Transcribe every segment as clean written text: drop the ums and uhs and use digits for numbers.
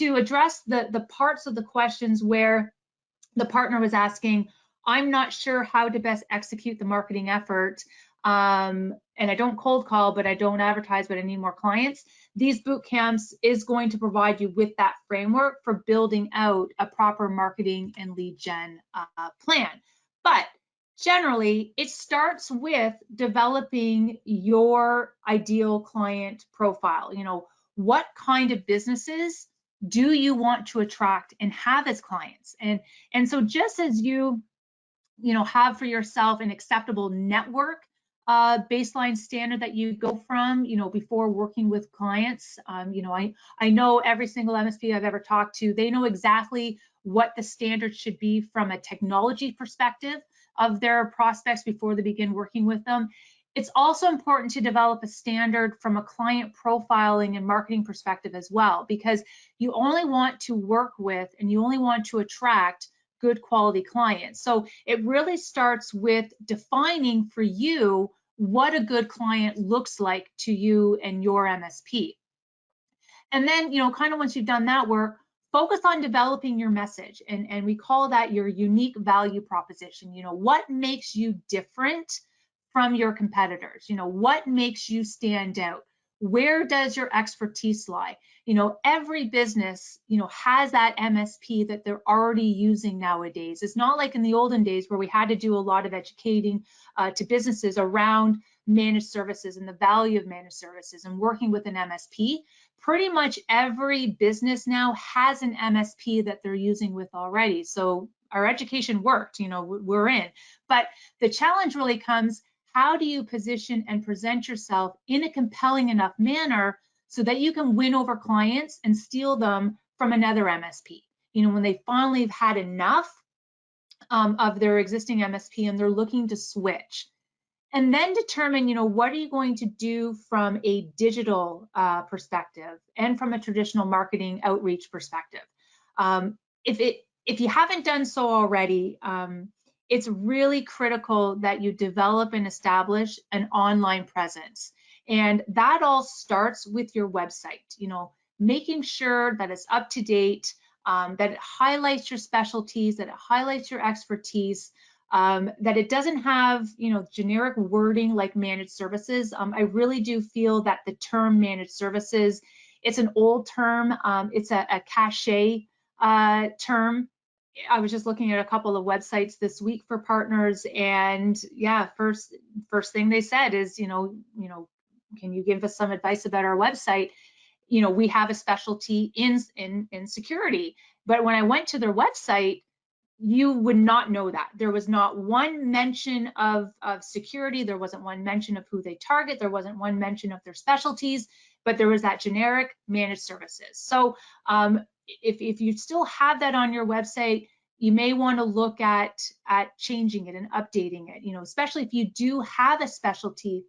to address the parts of the questions where the partner was asking, I'm not sure how to best execute the marketing effort, and I don't cold call, but I don't advertise, but I need more clients. These boot camps is going to provide you with that framework for building out a proper marketing and lead gen plan. But generally, it starts with developing your ideal client profile. You know, what kind of businesses do you want to attract and have as clients? And so just as you know, have for yourself an acceptable network baseline standard that you go from, you know, before working with clients. You know, I know every single MSP I've ever talked to, they know exactly what the standard should be from a technology perspective of their prospects before they begin working with them. It's also important to develop a standard from a client profiling and marketing perspective as well, because you only want to work with and you only want to attract good quality clients. So it really starts with defining for you what a good client looks like to you and your MSP. And then, you know, kind of once you've done that work, focus on developing your message. And we call that your unique value proposition. You know, what makes you different from your competitors? You know, what makes you stand out? Where does your expertise lie? You know, every business, you know, has that MSP that they're already using nowadays. It's not like in the olden days where we had to do a lot of educating to businesses around managed services and the value of managed services and working with an MSP. Pretty much every business now has an MSP that they're using with already. So our education worked, you know, we're in. But the challenge really comes, how do you position and present yourself in a compelling enough manner so that you can win over clients and steal them from another MSP? You know, when they finally have had enough of their existing MSP and they're looking to switch. And then determine, you know, what are you going to do from a digital perspective and from a traditional marketing outreach perspective. If you haven't done so already, it's really critical that you develop and establish an online presence. And that all starts with your website, you know, making sure that it's up to date, that it highlights your specialties, that it highlights your expertise, that it doesn't have, you know, generic wording like managed services. I really do feel that the term managed services, it's an old term. It's a cachet term. I was just looking at a couple of websites this week for partners, and yeah, first thing they said is, you know, can you give us some advice about our website? You know, we have a specialty in security, but when I went to their website, you would not know that. There was not one mention of security. There wasn't one mention of who they target. There wasn't one mention of their specialties, but there was that generic managed services. So if you still have that on your website, you may want to look at changing it and updating it, you know, especially if you do have a specialty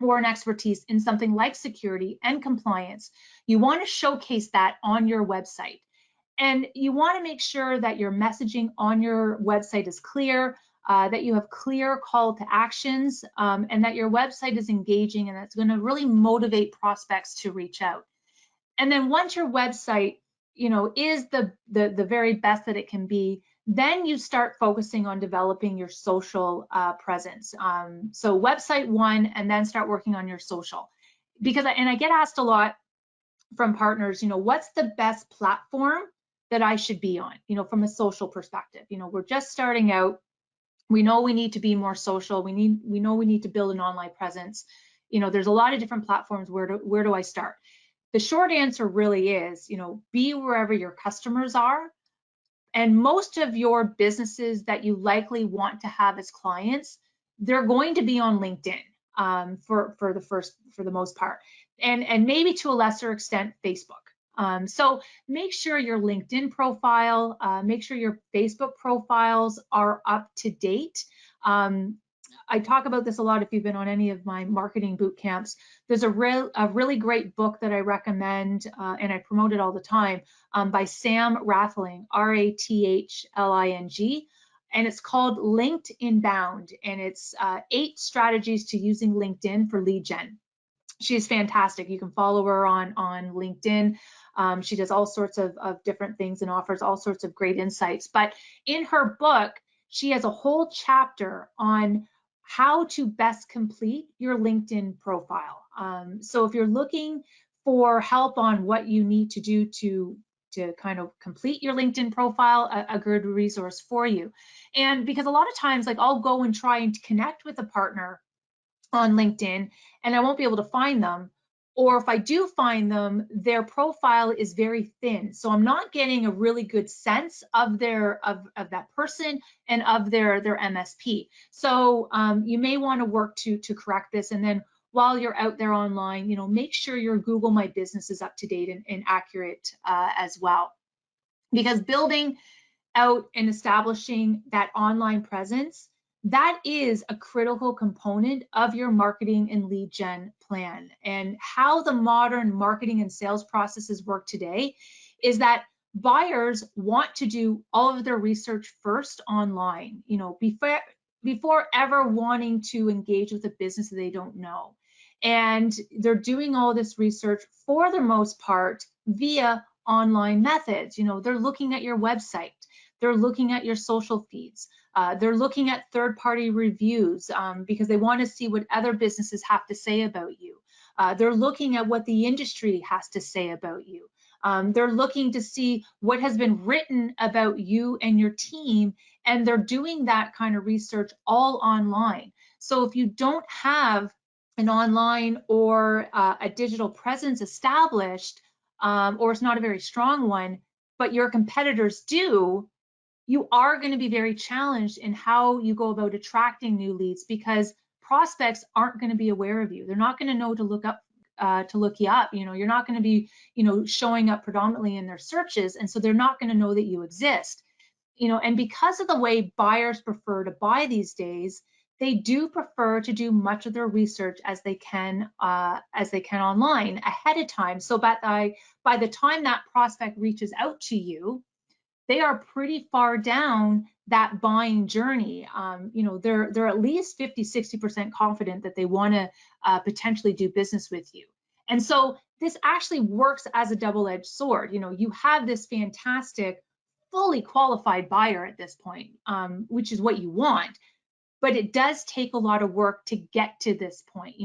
or an expertise in something like security and compliance. You want to showcase that on your website. And you want to make sure that your messaging on your website is clear, that you have clear call to actions, and that your website is engaging and that's going to really motivate prospects to reach out. And then once your website, you know, is the very best that it can be, then you start focusing on developing your social presence. So website one, and then start working on your social. Because I get asked a lot from partners, you know, what's the best platform that I should be on, you know, from a social perspective? You know, we're just starting out. We know we need to be more social. We know we need to build an online presence. You know, there's a lot of different platforms. Where do I start? The short answer really is, you know, be wherever your customers are. And most of your businesses that you likely want to have as clients, they're going to be on LinkedIn for the most part, and maybe to a lesser extent Facebook. So make sure your LinkedIn profile, make sure your Facebook profiles are up to date. I talk about this a lot if you've been on any of my marketing boot camps. There's a really great book that I recommend, and I promote it all the time, by Sam Rathling, Rathling, and it's called Linked Inbound, and it's 8 strategies to using LinkedIn for lead gen. She's fantastic. You can follow her on LinkedIn. She does all sorts of different things and offers all sorts of great insights. But in her book, she has a whole chapter on how to best complete your LinkedIn profile. So if you're looking for help on what you need to do to kind of complete your LinkedIn profile, a good resource for you. And because a lot of times, like, I'll go and try and connect with a partner on LinkedIn and I won't be able to find them. Or if I do find them, their profile is very thin. So I'm not getting a really good sense of their of that person and of their MSP. So you may want to work to correct this. And then while you're out there online, make sure your Google My Business is up to date and accurate as well. Because building out and establishing that online presence, that is a critical component of your marketing and lead gen plan. And how the modern marketing and sales processes work today is that buyers want to do all of their research first online, before ever wanting to engage with a business that they don't know. And they're doing all this research for the most part via online methods. They're looking at your website, they're looking at your social feeds, they're looking at third-party reviews because they want to see what other businesses have to say about you. They're looking at what the industry has to say about you. They're looking to see what has been written about you and your team, and they're doing that kind of research all online. So if you don't have an online or a digital presence established, or it's not a very strong one, but your competitors do, you are going to be very challenged in how you go about attracting new leads, because prospects aren't going to be aware of you. They're not going to know to look you up. You're not going to be, showing up predominantly in their searches, and so they're not going to know that you exist. And because of the way buyers prefer to buy these days, they do prefer to do much of their research as they can online ahead of time. So by the time that prospect reaches out to you, they are pretty far down that buying journey. They're at least 50-60% confident that they want to potentially do business with you. And so this actually works as a double-edged sword. You have this fantastic, fully qualified buyer at this point, which is what you want. But it does take a lot of work to get to this point.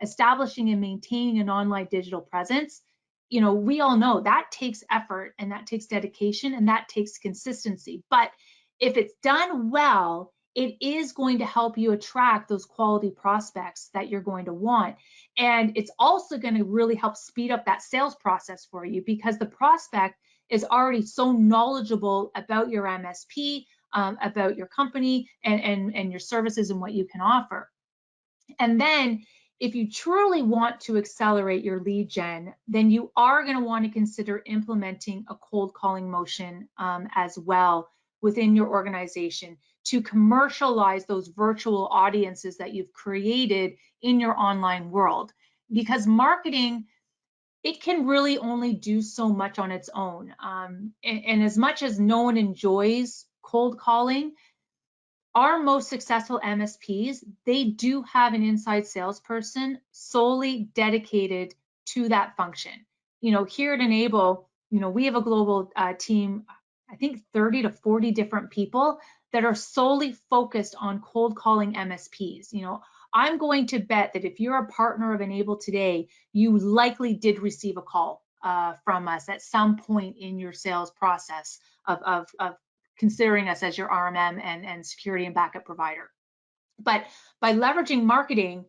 Establishing and maintaining an online digital presence, we all know that takes effort and that takes dedication and that takes consistency. But if it's done well, it is going to help you attract those quality prospects that you're going to want. And it's also going to really help speed up that sales process for you, because the prospect is already so knowledgeable about your MSP, about your company and your services and what you can offer. And then if you truly want to accelerate your lead gen, then you are going to want to consider implementing a cold calling motion as well within your organization to commercialize those virtual audiences that you've created in your online world. Because marketing, it can really only do so much on its own. And as much as no one enjoys cold calling, our most successful MSPs, they do have an inside salesperson solely dedicated to that function. Here at Enable, we have a global team, I think 30 to 40 different people that are solely focused on cold calling MSPs. I'm going to bet that if you're a partner of Enable today, you likely did receive a call from us at some point in your sales process of considering us as your RMM and security and backup provider. But by leveraging marketing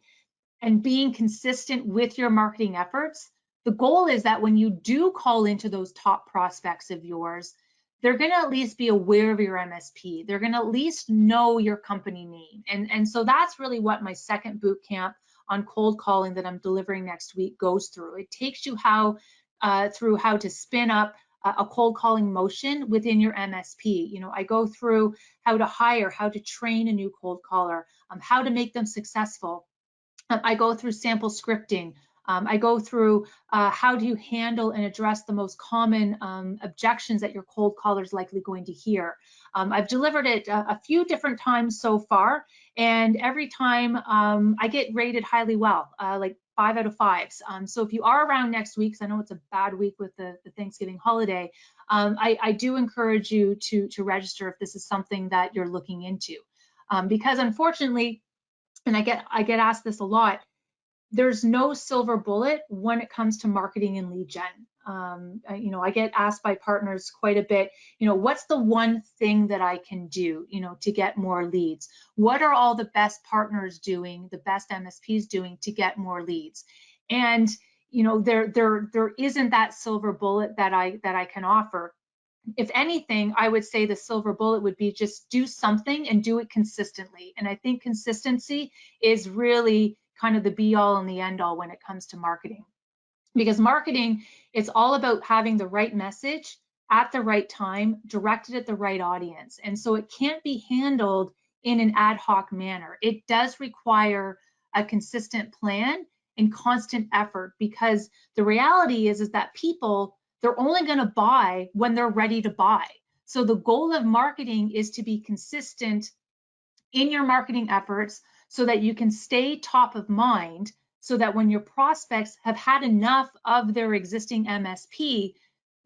and being consistent with your marketing efforts, the goal is that when you do call into those top prospects of yours, they're going to at least be aware of your MSP. They're going to at least know your company name. And so that's really what my second boot camp on cold calling that I'm delivering next week goes through. It takes you through how to spin up a cold calling motion within your MSP. I go through how to hire, how to train a new cold caller, how to make them successful. I go through sample scripting. I go through how do you handle and address the most common objections that your cold caller is likely going to hear. I've delivered it a few different times so far, and every time I get rated highly well, like 5 out of 5s. So if you are around next week, because I know it's a bad week with the Thanksgiving holiday, I do encourage you to register if this is something that you're looking into. Because unfortunately, and I get asked this a lot, there's no silver bullet when it comes to marketing and lead gen. I get asked by partners quite a bit, what's the one thing that I can do, to get more leads? What are all the best partners doing, the best MSPs doing to get more leads? And, there isn't that silver bullet that I can offer. If anything, I would say the silver bullet would be just do something and do it consistently. And I think consistency is really kind of the be all and the end all when it comes to marketing. Because marketing, it's all about having the right message at the right time, directed at the right audience. And so it can't be handled in an ad hoc manner. It does require a consistent plan and constant effort, because the reality is that people, they're only going to buy when they're ready to buy. So the goal of marketing is to be consistent in your marketing efforts so that you can stay top of mind, so that when your prospects have had enough of their existing MSP,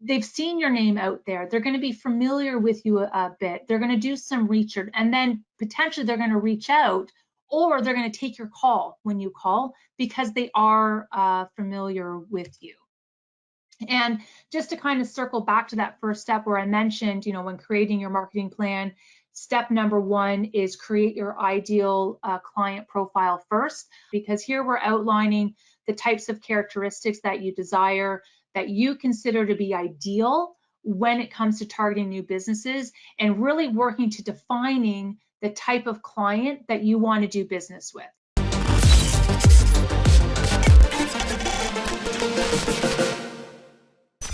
they've seen your name out there, they're going to be familiar with you a bit, they're going to do some research, and then potentially they're going to reach out, or they're going to take your call when you call because they are familiar with you. And just to kind of circle back to that first step where I mentioned, when creating your marketing plan, step number 1 is create your ideal client profile first, because here we're outlining the types of characteristics that you desire, that you consider to be ideal when it comes to targeting new businesses, and really working to defining the type of client that you want to do business with.